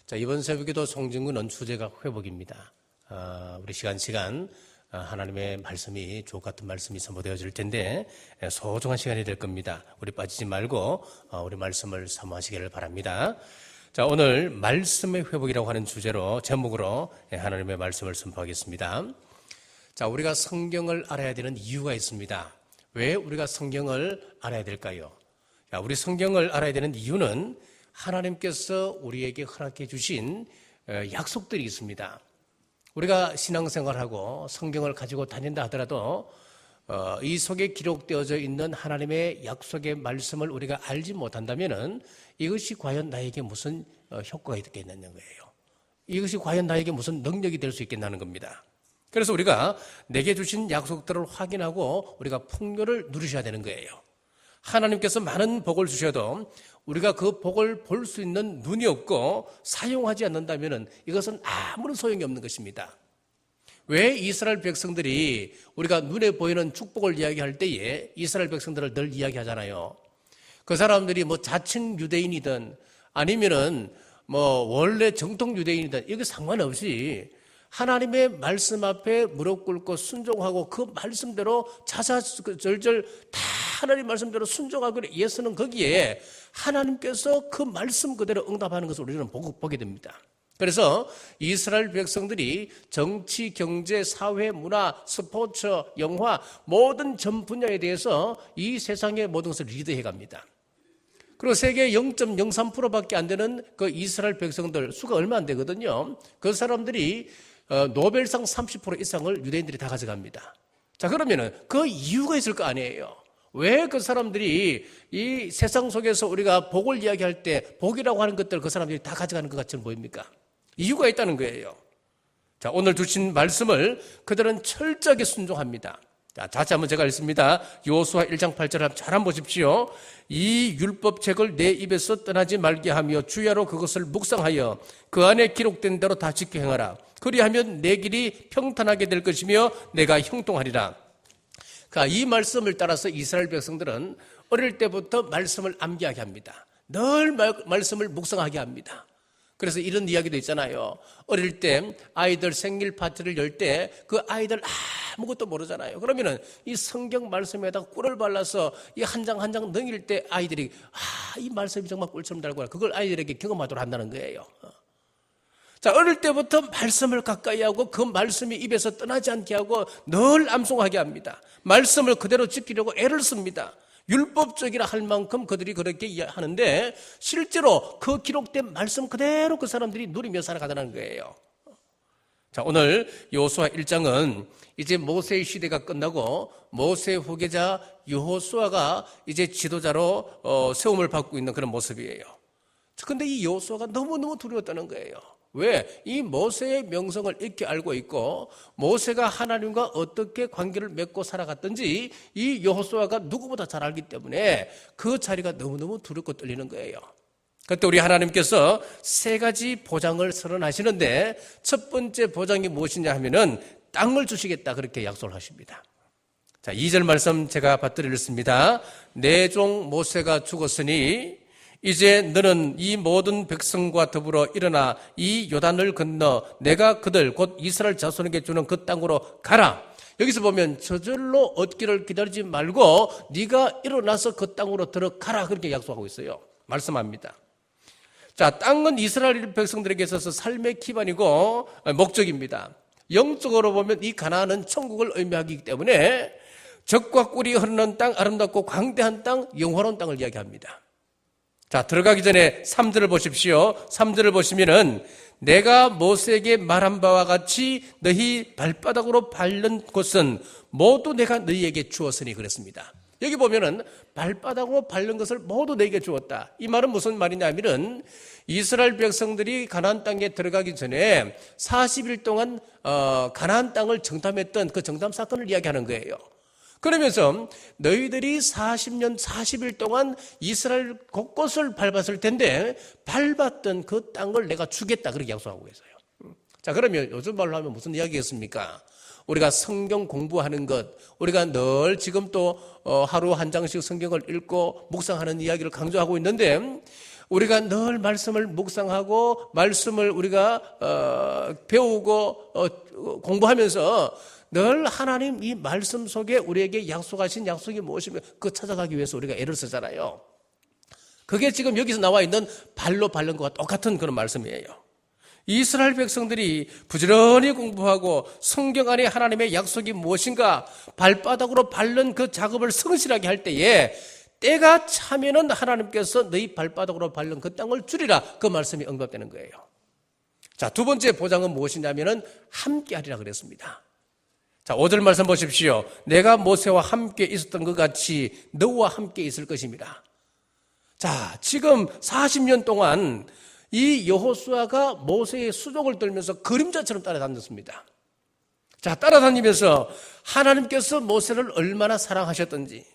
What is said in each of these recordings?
자, 이번 새벽에도 송진구는 주제가 회복입니다. 우리 시간 하나님의 말씀이 주옥 같은 말씀이 선포되어질 텐데 소중한 시간이 될 겁니다. 우리 빠지지 말고 우리 말씀을 사모하시기를 바랍니다. 자, 오늘 말씀의 회복이라고 하는 주제로 제목으로 하나님의 말씀을 선포하겠습니다. 자, 우리가 성경을 알아야 되는 이유가 있습니다. 왜 우리가 성경을 알아야 될까요? 자, 우리 성경을 알아야 되는 이유는 하나님께서 우리에게 허락해 주신 약속들이 있습니다. 우리가 신앙생활하고 성경을 가지고 다닌다 하더라도 이 속에 기록되어져 있는 하나님의 약속의 말씀을 우리가 알지 못한다면 이것이 과연 나에게 무슨 효과가 있겠느냐는 거예요. 이것이 과연 나에게 무슨 능력이 될 수 있겠냐는 겁니다. 그래서 우리가 내게 주신 약속들을 확인하고 우리가 풍요를 누리셔야 되는 거예요. 하나님께서 많은 복을 주셔도 우리가 그 복을 볼 수 있는 눈이 없고 사용하지 않는다면 이것은 아무런 소용이 없는 것입니다. 왜 이스라엘 백성들이 우리가 눈에 보이는 축복을 이야기할 때에 이스라엘 백성들을 늘 이야기하잖아요. 그 사람들이 자칭 유대인이든 아니면은 원래 정통 유대인이든 이게 상관없이 하나님의 말씀 앞에 무릎 꿇고 순종하고 그 말씀대로 자자절절 다 하나님 말씀대로 순종하고 예수는 거기에 하나님께서 그 말씀 그대로 응답하는 것을 우리는 보게 됩니다. 그래서 이스라엘 백성들이 정치, 경제, 사회, 문화, 스포츠, 영화 모든 전 분야에 대해서 이 세상의 모든 것을 리드해 갑니다. 그리고 세계 0.03%밖에 안 되는 그 이스라엘 백성들 수가 얼마 안 되거든요. 그 사람들이 노벨상 30% 이상을 유대인들이 다 가져갑니다. 자, 그러면은 그 이유가 있을 거 아니에요. 왜 그 사람들이 이 세상 속에서 우리가 복을 이야기할 때 복이라고 하는 것들 그 사람들이 다 가져가는 것 같처럼 보입니까? 이유가 있다는 거예요. 자, 오늘 주신 말씀을 그들은 철저하게 순종합니다. 자, 다시 한번 제가 읽습니다. 여호수아 1장 8절 잘 한번 보십시오. 이 율법책을 내 입에서 떠나지 말게 하며 주야로 그것을 묵상하여 그 안에 기록된 대로 다 지켜 행하라. 그리하면 내 길이 평탄하게 될 것이며 내가 형통하리라. 그러니까 이 말씀을 따라서 이스라엘 백성들은 어릴 때부터 말씀을 암기하게 합니다. 늘 말씀을 묵상하게 합니다. 그래서 이런 이야기도 있잖아요. 어릴 때 아이들 생일 파티를 열 때 그 아이들 아무것도 모르잖아요. 그러면은 이 성경 말씀에다 꿀을 발라서 이 한 장 한 장 넘길 때 아이들이 이 말씀이 정말 꿀처럼 달구나. 그걸 아이들에게 경험하도록 한다는 거예요. 자, 어릴 때부터 말씀을 가까이 하고 그 말씀이 입에서 떠나지 않게 하고 늘 암송하게 합니다. 말씀을 그대로 지키려고 애를 씁니다. 율법적이라 할 만큼 그들이 그렇게 하는데 실제로 그 기록된 말씀 그대로 그 사람들이 누리며 살아가자는 거예요. 자, 오늘 여호수아 1장은 이제 모세의 시대가 끝나고 모세의 후계자 여호수아가 이제 지도자로 세움을 받고 있는 그런 모습이에요. 그런데 이 여호수아가 너무너무 두려웠다는 거예요. 왜? 이 모세의 명성을 익히 알고 있고 모세가 하나님과 어떻게 관계를 맺고 살아갔던지 이 여호수아가 누구보다 잘 알기 때문에 그 자리가 너무너무 두렵고 떨리는 거예요. 그때 우리 하나님께서 세 가지 보장을 선언하시는데 첫 번째 보장이 무엇이냐 하면은 땅을 주시겠다 그렇게 약속을 하십니다. 자, 2절 말씀 제가 받들어 읽습니다. 내 종 모세가 죽었으니 이제 너는 이 모든 백성과 더불어 일어나 이 요단을 건너 내가 그들 곧 이스라엘 자손에게 주는 그 땅으로 가라. 여기서 보면 저절로 얻기를 기다리지 말고 네가 일어나서 그 땅으로 들어가라 그렇게 약속하고 있어요. 말씀합니다. 자, 땅은 이스라엘 백성들에게 있어서 삶의 기반이고 목적입니다. 영적으로 보면 이 가나안은 천국을 의미하기 때문에 젖과 꿀이 흐르는 땅, 아름답고 광대한 땅, 영화로운 땅을 이야기합니다. 자, 들어가기 전에 3절을 보십시오. 3절을 보시면은 내가 모세에게 말한 바와 같이 너희 발바닥으로 밟는 곳은 모두 내가 너희에게 주었으니 그랬습니다. 여기 보면은 발바닥으로 밟는 것을 모두 너희에게 주었다. 이 말은 무슨 말이냐면은 이스라엘 백성들이 가나안 땅에 들어가기 전에 40일 동안 가나안 땅을 정탐했던 그 정탐 사건을 이야기하는 거예요. 그러면서 너희들이 40년 40일 동안 이스라엘 곳곳을 밟았을 텐데 밟았던 그 땅을 내가 주겠다 그렇게 약속하고 계세요. 자, 그러면 요즘 말로 하면 무슨 이야기겠습니까? 우리가 성경 공부하는 것, 우리가 늘 지금 또 하루 한 장씩 성경을 읽고 묵상하는 이야기를 강조하고 있는데 우리가 늘 말씀을 묵상하고 말씀을 우리가 배우고 공부하면서 늘 하나님 이 말씀 속에 우리에게 약속하신 약속이 무엇이며 그거 찾아가기 위해서 우리가 애를 쓰잖아요. 그게 지금 여기서 나와 있는 발로 밟는 것과 똑같은 그런 말씀이에요. 이스라엘 백성들이 부지런히 공부하고 성경 안에 하나님의 약속이 무엇인가 발바닥으로 밟는 그 작업을 성실하게 할 때에 때가 차면은 하나님께서 너희 발바닥으로 밟는 그 땅을 주리라, 그 말씀이 응답되는 거예요. 자, 두 번째 보장은 무엇이냐면은 함께하리라 그랬습니다. 자, 5절 말씀 보십시오. 내가 모세와 함께 있었던 것 같이 너와 함께 있을 것입니다. 자, 지금 40년 동안 이 여호수아가 모세의 수족을 들면서 그림자처럼 따라다녔습니다. 자, 따라다니면서 하나님께서 모세를 얼마나 사랑하셨던지.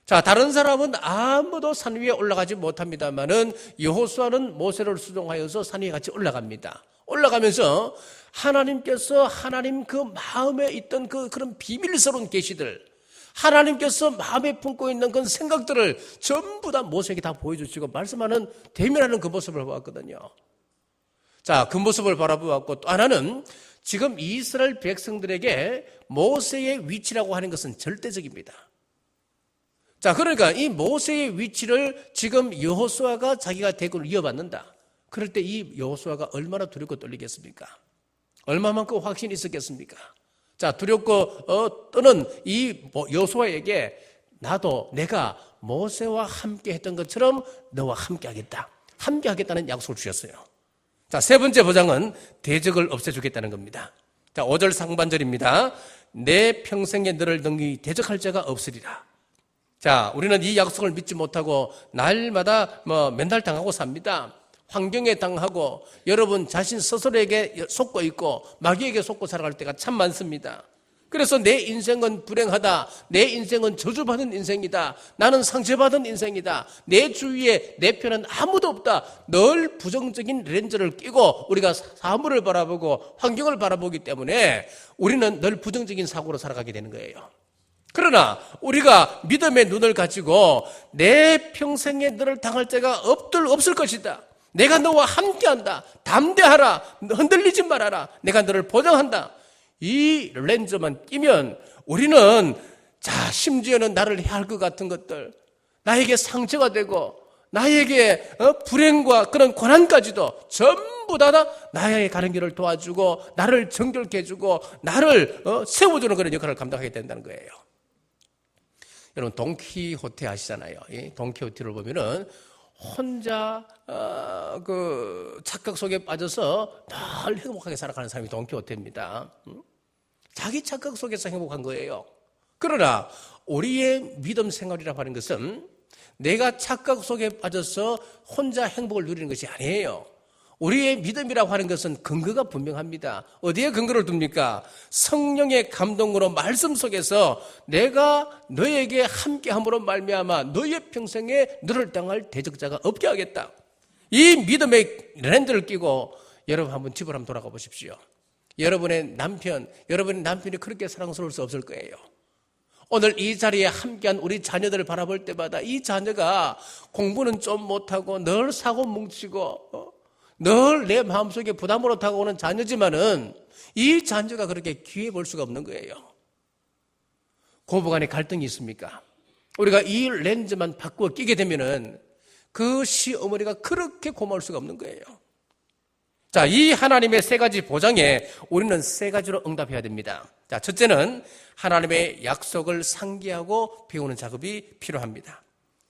자, 다른 사람은 아무도 산 위에 올라가지 못합니다만은 여호수아는 모세를 수종하여서 산 위에 같이 올라갑니다. 올라가면서 하나님께서 하나님 그 마음에 있던 그런 비밀스러운 계시들, 하나님께서 마음에 품고 있는 그런 생각들을 전부 다 모세에게 다 보여주시고 말씀하는, 대면하는 그 모습을 보았거든요. 자, 그 모습을 바라보았고, 또 하나는 지금 이스라엘 백성들에게 모세의 위치라고 하는 것은 절대적입니다. 자, 그러니까 이 모세의 위치를 지금 여호수아가 자기가 대군을 이어받는다. 그럴 때 이 여호수아가 얼마나 두렵고 떨리겠습니까? 얼마만큼 확신이 있었겠습니까? 자, 두렵고 떠는 이 여호수아에게 나도 내가 모세와 함께 했던 것처럼 너와 함께 하겠다. 함께 하겠다는 약속을 주셨어요. 자, 세 번째 보장은 대적을 없애주겠다는 겁니다. 자, 5절 상반절입니다. 내 평생에 너를 능히 대적할 자가 없으리라. 자, 우리는 이 약속을 믿지 못하고 날마다 맨날 당하고 삽니다. 환경에 당하고 여러분 자신 스스로에게 속고 있고 마귀에게 속고 살아갈 때가 참 많습니다. 그래서 내 인생은 불행하다, 내 인생은 저주받은 인생이다, 나는 상처받은 인생이다, 내 주위에 내 편은 아무도 없다, 늘 부정적인 렌즈를 끼고 우리가 사물을 바라보고 환경을 바라보기 때문에 우리는 늘 부정적인 사고로 살아가게 되는 거예요. 그러나 우리가 믿음의 눈을 가지고 내 평생에 너를 당할 자가 없을 것이다, 내가 너와 함께한다, 담대하라, 흔들리지 말아라, 내가 너를 보장한다, 이 렌즈만 끼면 우리는 자, 심지어는 나를 해할 것 같은 것들, 나에게 상처가 되고 나에게 불행과 그런 고난까지도 전부 다 나의 가는 길을 도와주고 나를 정결케 해주고 나를 세워주는 그런 역할을 감당하게 된다는 거예요. 여러분 돈키호테 아시잖아요. 돈키호테를 보면은 혼자 그 착각 속에 빠져서 늘 행복하게 살아가는 사람이 돈키호테입니다. 자기 착각 속에서 행복한 거예요. 그러나 우리의 믿음 생활이라고 하는 것은 내가 착각 속에 빠져서 혼자 행복을 누리는 것이 아니에요. 우리의 믿음이라고 하는 것은 근거가 분명합니다. 어디에 근거를 둡니까? 성령의 감동으로 말씀 속에서 내가 너에게 함께함으로 말미암아 너의 평생에 너를 당할 대적자가 없게 하겠다. 이 믿음의 렌즈를 끼고 여러분 한번 집을 한번 돌아가 보십시오. 여러분의 남편이 그렇게 사랑스러울 수 없을 거예요. 오늘 이 자리에 함께한 우리 자녀들을 바라볼 때마다 이 자녀가 공부는 좀 못하고 늘 사고 뭉치고 늘 내 마음속에 부담으로 다가오는 자녀지만은 이 자녀가 그렇게 귀해 볼 수가 없는 거예요. 고부간에 갈등이 있습니까? 우리가 이 렌즈만 바꾸어 끼게 되면은 그 시어머니가 그렇게 고마울 수가 없는 거예요. 자, 이 하나님의 세 가지 보장에 우리는 세 가지로 응답해야 됩니다. 자, 첫째는 하나님의 약속을 상기하고 배우는 작업이 필요합니다.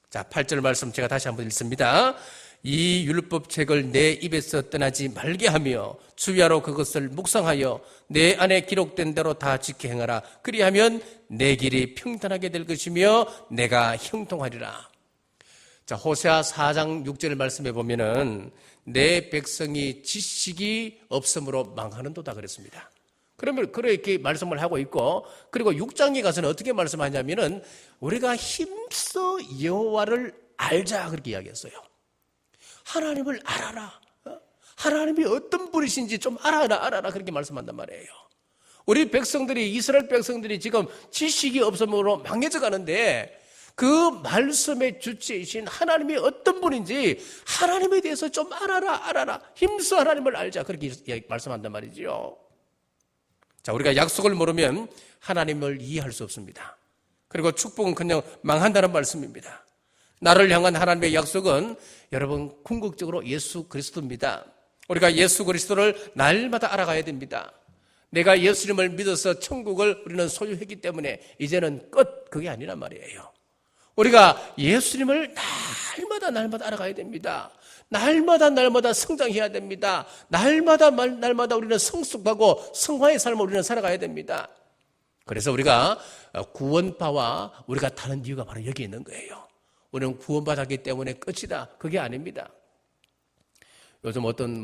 자, 8절 말씀 제가 다시 한번 읽습니다. 이 율법책을 내 입에서 떠나지 말게 하며 주야로 그것을 묵상하여 내 안에 기록된 대로 다 지켜 행하라. 그리하면 내 길이 평탄하게 될 것이며 내가 형통하리라. 자, 호세아 4장 6절 말씀에 보면은 내 백성이 지식이 없음으로 망하는도다 그랬습니다. 그러면 그렇게 말씀을 하고 있고, 그리고 6장에 가서는 어떻게 말씀하냐면은 우리가 힘써 여호와를 알자 그렇게 이야기했어요. 하나님을 알아라. 하나님이 어떤 분이신지 좀 알아라 그렇게 말씀한단 말이에요. 우리 백성들이, 이스라엘 백성들이 지금 지식이 없음으로 망해져 가는데 그 말씀의 주체이신 하나님이 어떤 분인지 하나님에 대해서 좀 알아라. 힘써 하나님을 알자. 그렇게 말씀한단 말이지요. 자, 우리가 약속을 모르면 하나님을 이해할 수 없습니다. 그리고 축복은 그냥 망한다는 말씀입니다. 나를 향한 하나님의 약속은 여러분 궁극적으로 예수 그리스도입니다. 우리가 예수 그리스도를 날마다 알아가야 됩니다. 내가 예수님을 믿어서 천국을 우리는 소유했기 때문에 이제는 끝, 그게 아니란 말이에요. 우리가 예수님을 날마다 알아가야 됩니다. 날마다 성장해야 됩니다. 날마다 우리는 성숙하고 성화의 삶을 우리는 살아가야 됩니다. 그래서 우리가 구원파와 우리가 다른 이유가 바로 여기 있는 거예요. 우리는 구원받았기 때문에 끝이다. 그게 아닙니다. 요즘 어떤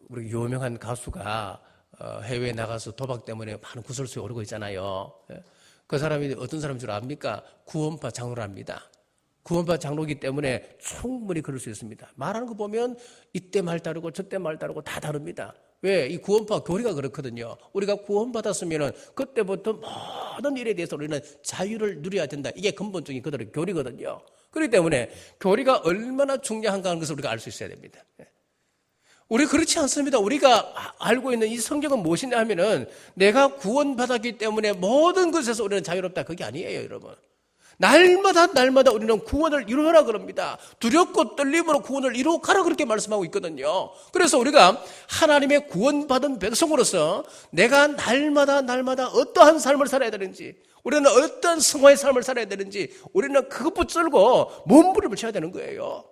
우리 유명한 가수가 해외에 나가서 도박 때문에 많은 구설수에 오르고 있잖아요. 그 사람이 어떤 사람인 줄 압니까? 구원파 장로랍니다. 구원파 장로이기 때문에 충분히 그럴 수 있습니다. 말하는 거 보면 이때 말 다르고 저때 말 다르고 다 다릅니다. 왜? 이 구원파 교리가 그렇거든요. 우리가 구원받았으면 그때부터 모든 일에 대해서 우리는 자유를 누려야 된다. 이게 근본적인 그들의 교리거든요. 그렇기 때문에 교리가 얼마나 중요한가 하는 것을 우리가 알 수 있어야 됩니다. 우리 그렇지 않습니다. 우리가 알고 있는 이 성경은 무엇이냐 하면은 내가 구원받았기 때문에 모든 것에서 우리는 자유롭다. 그게 아니에요, 여러분. 날마다 우리는 구원을 이루어라 그럽니다. 두렵고 떨림으로 구원을 이루어가라 그렇게 말씀하고 있거든요. 그래서 우리가 하나님의 구원받은 백성으로서 내가 날마다 어떠한 삶을 살아야 되는지, 우리는 어떤 성화의 삶을 살아야 되는지 우리는 그것 붙들고 몸부림을 쳐야 되는 거예요.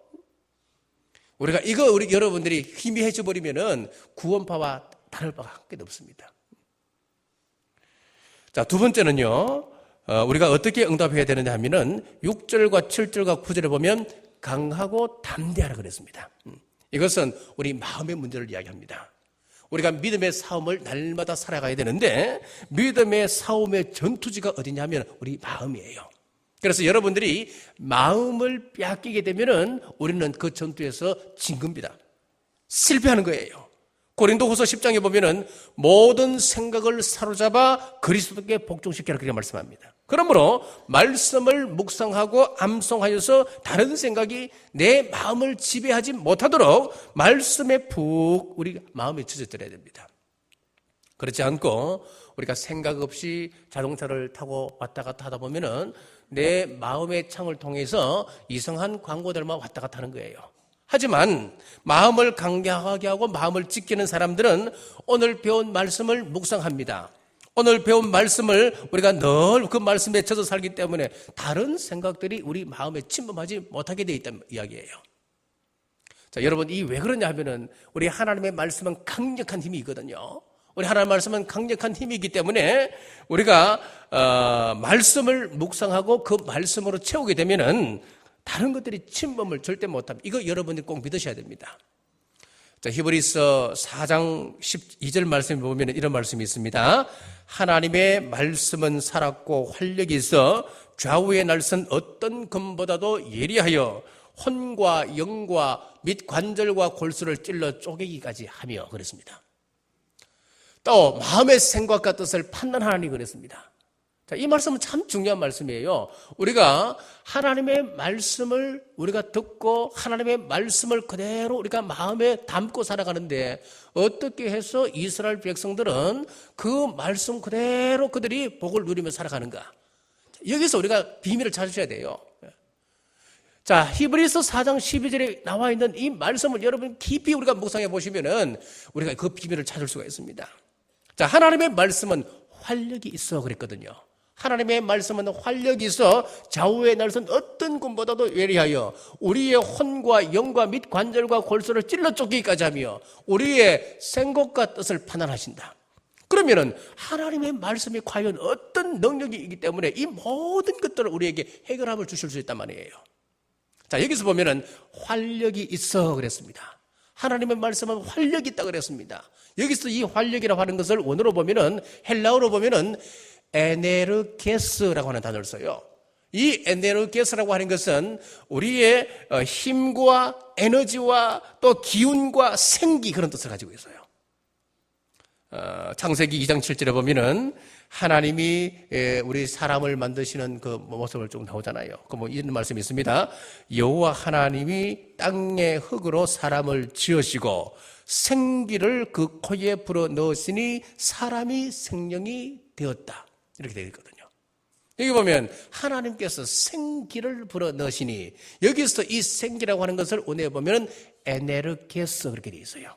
우리가 우리 여러분들이 희미해져 버리면은 구원파와 다를 바가 한 개도 없습니다. 자, 두 번째는요. 우리가 어떻게 응답해야 되느냐 하면은 6절과 7절과 9절에 보면 강하고 담대하라 그랬습니다. 이것은 우리 마음의 문제를 이야기합니다. 우리가 믿음의 싸움을 날마다 살아가야 되는데 믿음의 싸움의 전투지가 어디냐 하면 우리 마음이에요. 그래서 여러분들이 마음을 빼앗기게 되면은 우리는 그 전투에서 진 겁니다. 실패하는 거예요. 고린도후서 10장에 보면은 모든 생각을 사로잡아 그리스도께 복종시키라 그렇게 말씀합니다. 그러므로 말씀을 묵상하고 암송하여서 다른 생각이 내 마음을 지배하지 못하도록 말씀에 푹 우리 마음에 젖어들어야 됩니다. 그렇지 않고 우리가 생각 없이 자동차를 타고 왔다 갔다 하다 보면은 내 마음의 창을 통해서 이상한 광고들만 왔다 갔다 하는 거예요. 하지만 마음을 강경하게 하고 마음을 지키는 사람들은 오늘 배운 말씀을 묵상합니다. 오늘 배운 말씀을 우리가 늘 그 말씀에 젖어 살기 때문에 다른 생각들이 우리 마음에 침범하지 못하게 되어 있다는 이야기예요. 자, 여러분, 이 왜 그러냐 하면은 우리 하나님의 말씀은 강력한 힘이 있거든요. 우리 하나님의 말씀은 강력한 힘이기 때문에 우리가 말씀을 묵상하고 그 말씀으로 채우게 되면은 다른 것들이 침범을 절대 못합니다. 이거 여러분들이 꼭 믿으셔야 됩니다. 자, 히브리서 4장 12절 말씀에 보면 이런 말씀이 있습니다. 하나님의 말씀은 살았고 활력이 있어 좌우의 날선 어떤 검보다도 예리하여 혼과 영과 및 관절과 골수를 찔러 쪼개기까지 하며 그랬습니다. 또 마음의 생각과 뜻을 판단하니 그랬습니다. 자, 이 말씀은 참 중요한 말씀이에요. 우리가 하나님의 말씀을 우리가 듣고 하나님의 말씀을 그대로 우리가 마음에 담고 살아가는데 어떻게 해서 이스라엘 백성들은 그 말씀 그대로 그들이 복을 누리며 살아가는가? 여기서 우리가 비밀을 찾으셔야 돼요. 자, 히브리서 4장 12절에 나와 있는 이 말씀을 여러분 깊이 우리가 묵상해 보시면은 우리가 그 비밀을 찾을 수가 있습니다. 자, 하나님의 말씀은 활력이 있어 그랬거든요. 하나님의 말씀은 활력이 있어 좌우의 날선 어떤 군보다도 예리하여 우리의 혼과 영과 및 관절과 골수를 찔러 쫓기기까지 하며 우리의 생각과 뜻을 판단하신다. 그러면은 하나님의 말씀이 과연 어떤 능력이 있기 때문에 이 모든 것들을 우리에게 해결함을 주실 수 있단 말이에요. 자, 여기서 보면은 활력이 있어 그랬습니다. 하나님의 말씀은 활력이 있다 그랬습니다. 여기서 이 활력이라고 하는 것을 원어로 보면은 헬라어로 보면은 에네르게스라고 하는 단어를 써요. 이 에네르게스라고 하는 것은 우리의 힘과 에너지와 또 기운과 생기 그런 뜻을 가지고 있어요. 창세기 2장 7절에 보면은 하나님이 우리 사람을 만드시는 그 모습을 쭉 나오잖아요. 그 뭐 이런 말씀이 있습니다. 여호와 하나님이 땅의 흙으로 사람을 지으시고 생기를 그 코에 불어 넣으시니 사람이 생명이 되었다. 이렇게 되어 있거든요. 여기 보면 하나님께서 생기를 불어 넣으시니 여기서 이 생기라고 하는 것을 원에 보면 에네르게스 그렇게 되어 있어요.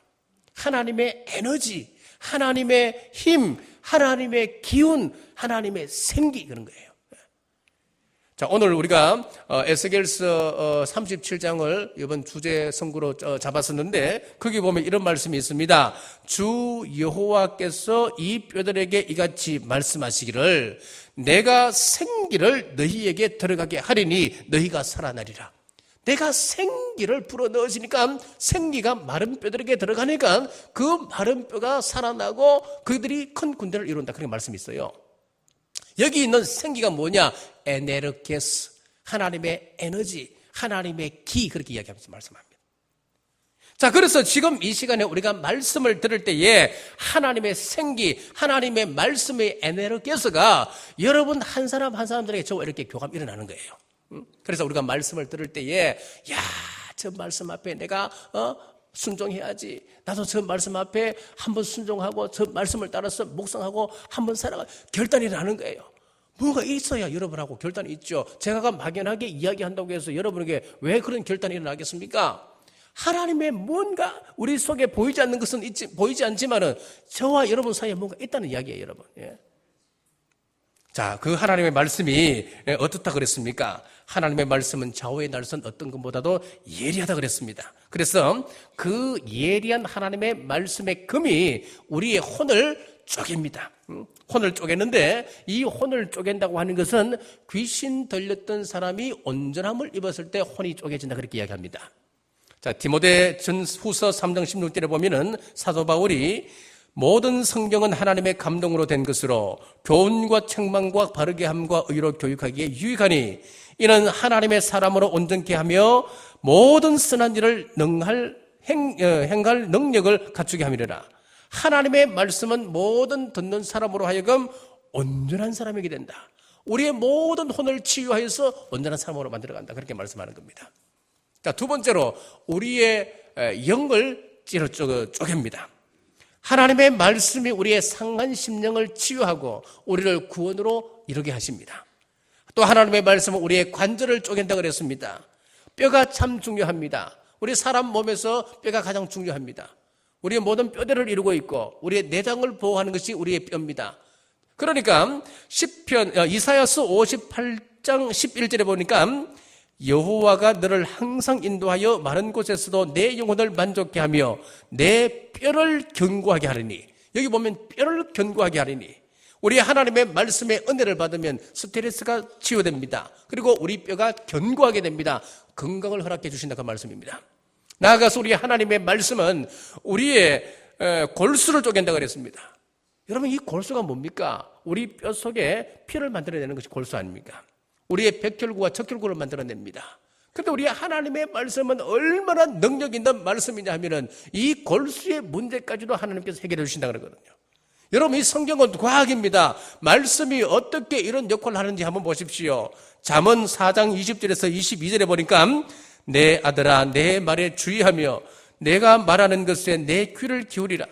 하나님의 에너지, 하나님의 힘, 하나님의 기운, 하나님의 생기 그런 거예요. 자, 오늘 우리가 에스겔서 37장을 이번 주제 선구로 잡았었는데 거기 보면 이런 말씀이 있습니다. 주 여호와께서 이 뼈들에게 이같이 말씀하시기를 내가 생기를 너희에게 들어가게 하리니 너희가 살아나리라. 내가 생기를 불어넣으시니까 생기가 마른 뼈들에게 들어가니까 그 마른 뼈가 살아나고 그들이 큰 군대를 이룬다. 그렇게 말씀이 있어요. 여기 있는 생기가 뭐냐? 에네르게스, 하나님의 에너지, 하나님의 기 그렇게 이야기하면서 말씀합니다. 자, 그래서 지금 이 시간에 우리가 말씀을 들을 때에 하나님의 생기, 하나님의 말씀의 에네르게스가 여러분 한 사람 한 사람들에게 저와 이렇게 교감이 일어나는 거예요. 그래서 우리가 말씀을 들을 때에 저 말씀 앞에 내가 순종해야지. 나도 저 말씀 앞에 한번 순종하고 저 말씀을 따라서 묵상하고 한번 살아가 결단이 나는 거예요. 뭐가 있어야 여러분하고 결단이 있죠. 제가 막연하게 이야기한다고 해서 여러분에게 왜 그런 결단이 일어나겠습니까? 하나님의 뭔가 우리 속에 보이지 않는 것은 보이지 않지만은 저와 여러분 사이에 뭔가 있다는 이야기예요, 여러분. 예. 자, 그 하나님의 말씀이 어떻다 그랬습니까? 하나님의 말씀은 좌우의 날선 어떤 것보다도 예리하다 그랬습니다. 그래서 그 예리한 하나님의 말씀의 금이 우리의 혼을 쪼갭니다. 혼을 쪼개는데 이 혼을 쪼갠다고 하는 것은 귀신 들렸던 사람이 온전함을 입었을 때 혼이 쪼개진다 그렇게 이야기합니다. 자, 디모데 전후서 3장 16절에 보면은 사도 바울이 모든 성경은 하나님의 감동으로 된 것으로 교훈과 책망과 바르게 함과 의로 교육하기에 유익하니 이는 하나님의 사람으로 온전케 하며 모든 선한 일을 행할 능력을 갖추게 함이라. 하나님의 말씀은 모든 듣는 사람으로 하여금 온전한 사람이게 된다. 우리의 모든 혼을 치유하여서 온전한 사람으로 만들어간다. 그렇게 말씀하는 겁니다. 자, 두 번째로 우리의 영을 쪼갭니다. 하나님의 말씀이 우리의 상한 심령을 치유하고 우리를 구원으로 이루게 하십니다. 또 하나님의 말씀은 우리의 관절을 쪼갠다 그랬습니다. 뼈가 참 중요합니다. 우리 사람 몸에서 뼈가 가장 중요합니다. 우리의 모든 뼈대를 이루고 있고 우리의 내장을 보호하는 것이 우리의 뼈입니다. 그러니까 이사야서 58장 11절에 보니까 여호와가 너를 항상 인도하여 마른 곳에서도 내 영혼을 만족케 하며 내 뼈를 견고하게 하리니. 여기 보면 뼈를 견고하게 하리니. 우리 하나님의 말씀의 은혜를 받으면 스트레스가 치유됩니다. 그리고 우리 뼈가 견고하게 됩니다. 건강을 허락해 주신다 그 말씀입니다. 나아가서 우리 하나님의 말씀은 우리의 골수를 쪼갠다 그랬습니다. 여러분 이 골수가 뭡니까? 우리 뼈 속에 피를 만들어내는 것이 골수 아닙니까? 우리의 백혈구와 적혈구를 만들어냅니다. 그런데 우리 하나님의 말씀은 얼마나 능력 있는 말씀이냐 하면은 이 골수의 문제까지도 하나님께서 해결해 주신다 그러거든요. 여러분 이 성경은 과학입니다. 말씀이 어떻게 이런 역할을 하는지 한번 보십시오. 잠언 4장 20절에서 22절에 보니까 내 아들아 내 말에 주의하며 내가 말하는 것에 내 귀를 기울이라.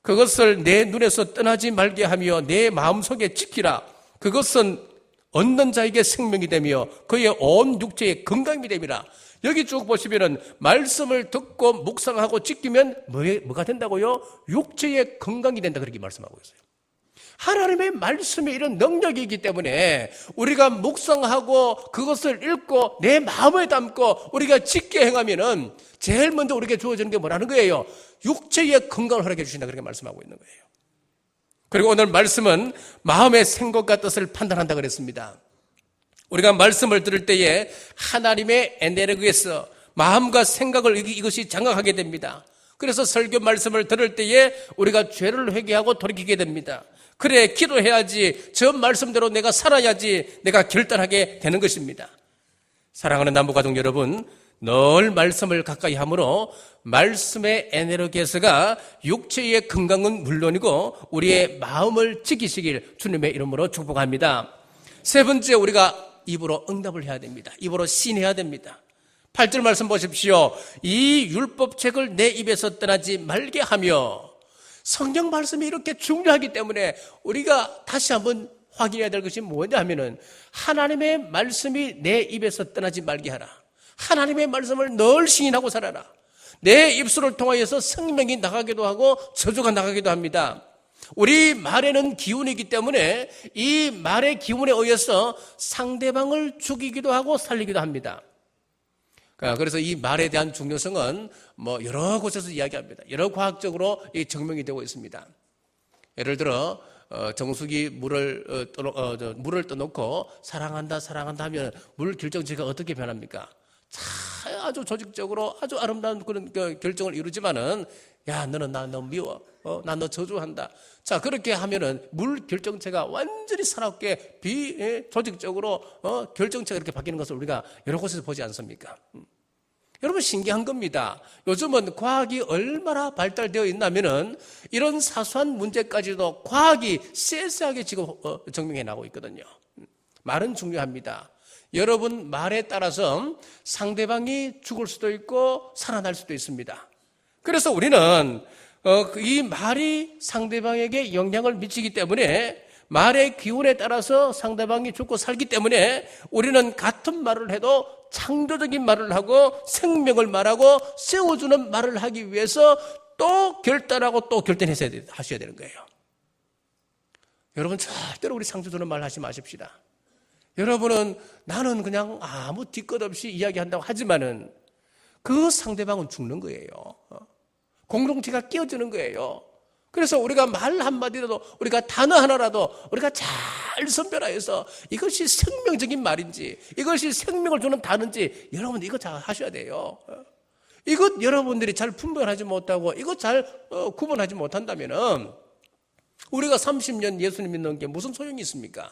그것을 내 눈에서 떠나지 말게 하며 내 마음속에 지키라. 그것은 얻는 자에게 생명이 되며 그의 온 육체에 건강이 됨이라. 여기 쭉 보시면은 말씀을 듣고 묵상하고 지키면 뭐가 된다고요? 육체의 건강이 된다 그렇게 말씀하고 있어요. 하나님의 말씀에 이런 능력이 있기 때문에 우리가 묵상하고 그것을 읽고 내 마음에 담고 우리가 지켜 행하면은 제일 먼저 우리에게 주어지는 게 뭐라는 거예요? 육체의 건강을 허락해 주신다 그렇게 말씀하고 있는 거예요. 그리고 오늘 말씀은 마음의 생각과 뜻을 판단한다 그랬습니다. 우리가 말씀을 들을 때에 하나님의 에네르기에서 마음과 생각을 이것이 장악하게 됩니다. 그래서 설교 말씀을 들을 때에 우리가 죄를 회개하고 돌이키게 됩니다. 그래 기도해야지 저 말씀대로 내가 살아야지 내가 결단하게 되는 것입니다. 사랑하는 남부가족 여러분, 늘 말씀을 가까이 함으로 말씀의 에네르기에서가 육체의 건강은 물론이고 우리의 마음을 지키시길 주님의 이름으로 축복합니다. 세 번째, 우리가 입으로 응답을 해야 됩니다. 입으로 시인해야 됩니다. 8절 말씀 보십시오. 이 율법책을 내 입에서 떠나지 말게 하며. 성경 말씀이 이렇게 중요하기 때문에 우리가 다시 한번 확인해야 될 것이 뭐냐 하면은 하나님의 말씀이 내 입에서 떠나지 말게 하라. 하나님의 말씀을 늘 시인하고 살아라. 내 입술을 통하여서 생명이 나가기도 하고 저주가 나가기도 합니다. 우리 말에는 기운이 있기 때문에 이 말의 기운에 의해서 상대방을 죽이기도 하고 살리기도 합니다. 그래서 이 말에 대한 중요성은 여러 곳에서 이야기합니다. 여러 과학적으로 증명이 되고 있습니다. 예를 들어 정수기 물을 떠놓고 사랑한다 하면 물 결정체가 어떻게 변합니까? 아주 조직적으로 아주 아름다운 그런 결정을 이루지만은, 야, 너는 나 너무 미워, 난 너 저주한다. 자, 그렇게 하면은 물 결정체가 완전히 사납게 비조직적으로 결정체가 이렇게 바뀌는 것을 우리가 여러 곳에서 보지 않습니까? 여러분, 신기한 겁니다. 요즘은 과학이 얼마나 발달되어 있냐면은 이런 사소한 문제까지도 과학이 세세하게 지금 증명해 나가고 있거든요. 말은 중요합니다. 여러분 말에 따라서 상대방이 죽을 수도 있고 살아날 수도 있습니다. 그래서 우리는 이 말이 상대방에게 영향을 미치기 때문에, 말의 기운에 따라서 상대방이 죽고 살기 때문에 우리는 같은 말을 해도 창조적인 말을 하고 생명을 말하고 세워주는 말을 하기 위해서 또 결단하고 또 결단해서 하셔야 되는 거예요. 여러분, 절대로 우리 상처주는 말 하지 마십시다. 여러분은 나는 그냥 아무 뒤끝 없이 이야기한다고 하지만은 그 상대방은 죽는 거예요. 공동체가 깨어지는 거예요. 그래서 우리가 말 한마디라도, 우리가 단어 하나라도 우리가 잘 선별하여서 이것이 생명적인 말인지, 이것이 생명을 주는 단어인지, 여러분 이거 잘 하셔야 돼요. 이것 여러분들이 잘 분별하지 못하고 이것 잘 구분하지 못한다면은 우리가 30년 예수님 믿는 게 무슨 소용이 있습니까?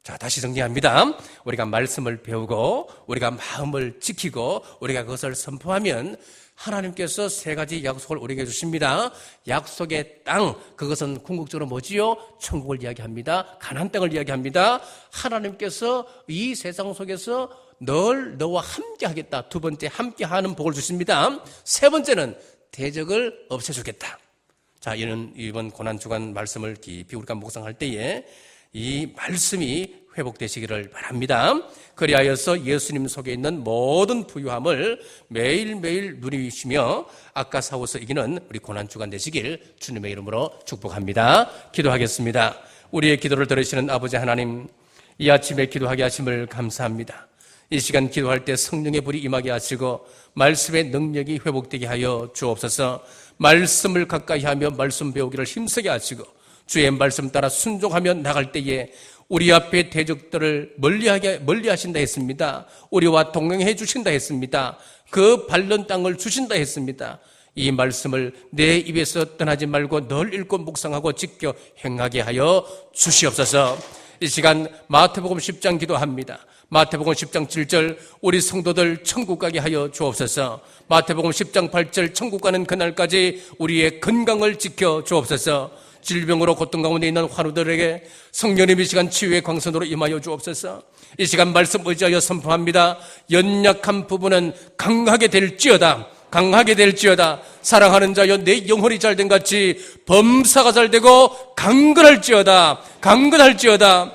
자, 다시 정리합니다. 우리가 말씀을 배우고 우리가 마음을 지키고 우리가 그것을 선포하면 하나님께서 세 가지 약속을 우리에게 주십니다. 약속의 땅, 그것은 궁극적으로 뭐지요? 천국을 이야기합니다. 가나안 땅을 이야기합니다. 하나님께서 이 세상 속에서 늘 너와 함께 하겠다. 두 번째, 함께 하는 복을 주십니다. 세 번째는 대적을 없애주겠다. 자, 이번 고난주간 말씀을 깊이 우리가 묵상할 때에 이 말씀이 회복되시기를 바랍니다. 그리하여서 예수님 속에 있는 모든 부유함을 매일매일 누리시며 악가사오서 이기는 우리 고난주간 되시길 주님의 이름으로 축복합니다. 기도하겠습니다. 우리의 기도를 들으시는 아버지 하나님, 이 아침에 기도하게 하심을 감사합니다. 이 시간 기도할 때 성령의 불이 임하게 하시고 말씀의 능력이 회복되게 하여 주옵소서. 말씀을 가까이 하며 말씀 배우기를 힘쓰게 하시고 주의 말씀 따라 순종하며 나갈 때에 우리 앞에 대적들을 멀리하신다 했습니다. 우리와 동행해 주신다 했습니다. 그 밟는 땅을 주신다 했습니다. 이 말씀을 내 입에서 떠나지 말고 늘 읽고 묵상하고 지켜 행하게 하여 주시옵소서. 이 시간 마태복음 10장 기도합니다. 마태복음 10장 7절 우리 성도들 천국 가게 하여 주옵소서. 마태복음 10장 8절 천국 가는 그날까지 우리의 건강을 지켜 주옵소서. 질병으로 고통 가운데 있는 환우들에게 성령님 이 시간 치유의 광선으로 임하여 주옵소서. 이 시간 말씀 의지하여 선포합니다. 연약한 부분은 강하게 될지어다. 강하게 될지어다. 사랑하는 자여 내 영혼이 잘된 같이 범사가 잘되고 강건할지어다. 강건할지어다.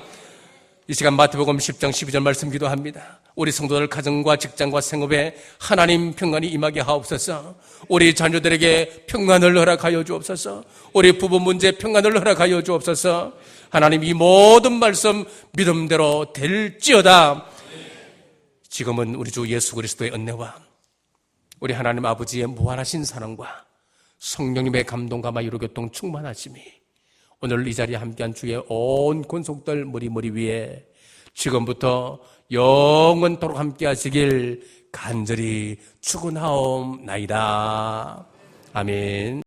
이 시간 마태복음 10장 12절 말씀 기도합니다. 우리 성도들 가정과 직장과 생업에 하나님 평안이 임하게 하옵소서. 우리 자녀들에게 평안을 허락하여 주옵소서. 우리 부부 문제 평안을 허락하여 주옵소서. 하나님 이 모든 말씀 믿음대로 될지어다. 지금은 우리 주 예수 그리스도의 은혜와 우리 하나님 아버지의 무한하신 사랑과 성령님의 감동과 마유로교통 충만하심이 오늘 이 자리에 함께한 주의 온 권속들 머리 위에 지금부터 영원토록 함께 하시길 간절히 축원하옵나이다. 아멘.